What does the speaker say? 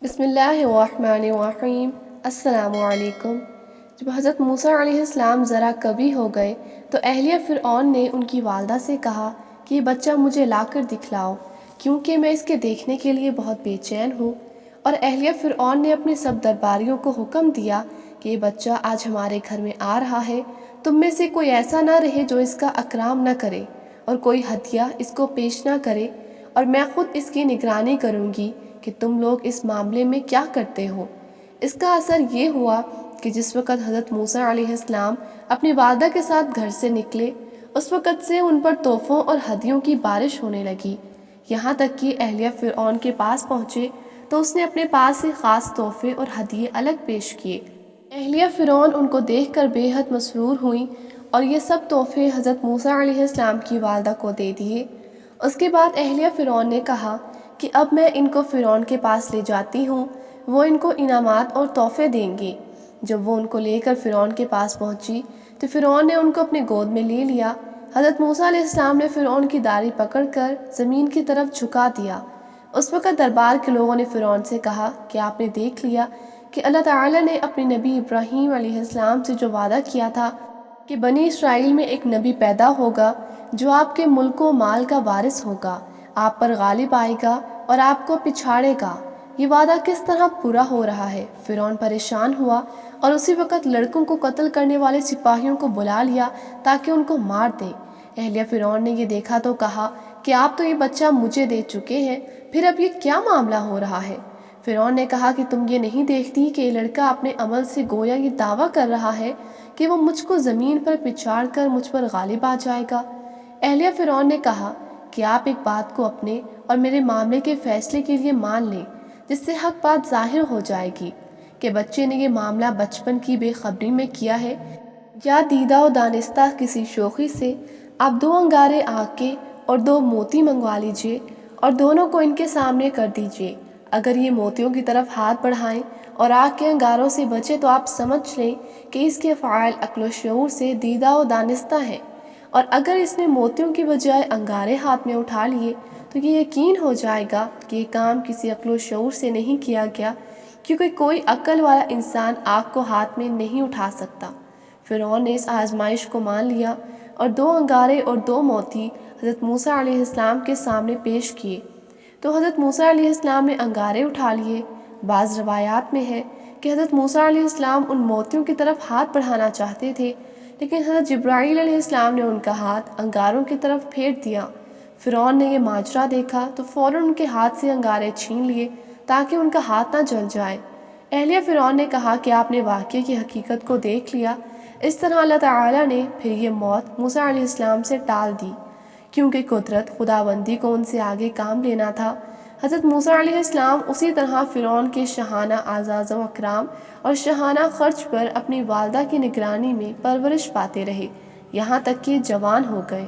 بسم اللہ الرحمن الرحیم۔ السلام علیکم۔ جب حضرت موسیٰ علیہ السلام ذرا کبھی ہو گئے تو اہلیہ فرعون نے ان کی والدہ سے کہا کہ یہ بچہ مجھے لا کر دکھلاؤ، کیونکہ میں اس کے دیکھنے کے لیے بہت بے چین ہوں۔ اور اہلیہ فرعون نے اپنے سب درباریوں کو حکم دیا کہ یہ بچہ آج ہمارے گھر میں آ رہا ہے، تم میں سے کوئی ایسا نہ رہے جو اس کا اکرام نہ کرے اور کوئی ہدیہ اس کو پیش نہ کرے، اور میں خود اس کی نگرانی کروں گی کہ تم لوگ اس معاملے میں کیا کرتے ہو۔ اس کا اثر یہ ہوا کہ جس وقت حضرت موسیٰ علیہ السلام اپنی والدہ کے ساتھ گھر سے نکلے، اس وقت سے ان پر تحفوں اور ہدیوں کی بارش ہونے لگی، یہاں تک کہ اہلیہ فرعون کے پاس پہنچے تو اس نے اپنے پاس سے خاص تحفے اور ہدیے الگ پیش کیے۔ اہلیہ فرعون ان کو دیکھ کر بے حد مسرور ہوئیں اور یہ سب تحفے حضرت موسیٰ علیہ السلام کی والدہ کو دے دیے۔ اس کے بعد اہلیہ فرعون نے کہا کہ اب میں ان کو فرعون کے پاس لے جاتی ہوں، وہ ان کو انعامات اور تحفے دیں گے۔ جب وہ ان کو لے کر فرعون کے پاس پہنچی تو فرعون نے ان کو اپنے گود میں لے لیا۔ حضرت موسیٰ علیہ السلام نے فرعون کی داڑھی پکڑ کر زمین کی طرف جھکا دیا۔ اس وقت دربار کے لوگوں نے فرعون سے کہا کہ آپ نے دیکھ لیا کہ اللہ تعالیٰ نے اپنے نبی ابراہیم علیہ السلام سے جو وعدہ کیا تھا کہ بنی اسرائیل میں ایک نبی پیدا ہوگا جو آپ کے ملک و مال کا وارث ہوگا، آپ پر غالب آئے گا اور آپ کو پچھاڑے گا، یہ وعدہ کس طرح پورا ہو رہا ہے۔ فرعون پریشان ہوا اور اسی وقت لڑکوں کو قتل کرنے والے سپاہیوں کو بلا لیا تاکہ ان کو مار دیں۔ اہلیہ فرعون نے یہ دیکھا تو کہا کہ آپ تو یہ بچہ مجھے دے چکے ہیں، پھر اب یہ کیا معاملہ ہو رہا ہے؟ فرعون نے کہا کہ تم یہ نہیں دیکھتی کہ یہ لڑکا اپنے عمل سے گویا یہ دعویٰ کر رہا ہے کہ وہ مجھ کو زمین پر پچھاڑ کر مجھ پر غالب آ جائے گا۔ اہلیہ فرعون نے کہا کہ آپ ایک بات کو اپنے اور میرے معاملے کے فیصلے کے لیے مان لیں، جس سے حق بات ظاہر ہو جائے گی کہ بچے نے یہ معاملہ بچپن کی بے خبری میں کیا ہے یا دیدہ و دانستہ کسی شوخی سے۔ آپ 2 انگارے آگ کے اور 2 موتی منگوا لیجئے اور دونوں کو ان کے سامنے کر دیجئے۔ اگر یہ موتیوں کی طرف ہاتھ بڑھائیں اور آگ کے انگاروں سے بچے تو آپ سمجھ لیں کہ اس کے فعال عقل و شعور سے دیدہ و دانستہ ہیں، اور اگر اس نے موتیوں کی بجائے انگارے ہاتھ میں اٹھا لیے تو یہ یقین ہو جائے گا کہ یہ کام کسی عقل و شعور سے نہیں کیا گیا، کیونکہ کوئی عقل والا انسان آگ کو ہاتھ میں نہیں اٹھا سکتا۔ فرعون نے اس آزمائش کو مان لیا اور 2 انگارے اور 2 موتی حضرت موسیٰ علیہ السلام کے سامنے پیش کیے تو حضرت موسیٰ علیہ السلام نے انگارے اٹھا لیے۔ بعض روایات میں ہے کہ حضرت موسیٰ علیہ السلام ان موتیوں کی طرف ہاتھ بڑھانا چاہتے تھے، لیکن حضرت جبرائیل علیہ السلام نے ان کا ہاتھ انگاروں کی طرف پھیر دیا۔ فرعون نے یہ ماجرا دیکھا تو فوراً ان کے ہاتھ سے انگارے چھین لیے تاکہ ان کا ہاتھ نہ جل جائے۔ اہلیہ فرعون نے کہا کہ آپ نے واقعے کی حقیقت کو دیکھ لیا۔ اس طرح اللہ تعالیٰ نے پھر یہ موت موسیٰ علیہ السلام سے ٹال دی، کیونکہ قدرت خداوندی کو ان سے آگے کام لینا تھا۔ حضرت موسیٰ علیہ السلام اسی طرح فرعون کے شاہانہ اعزاز و اکرام اور شاہانہ خرچ پر اپنی والدہ کی نگرانی میں پرورش پاتے رہے، یہاں تک کہ جوان ہو گئے۔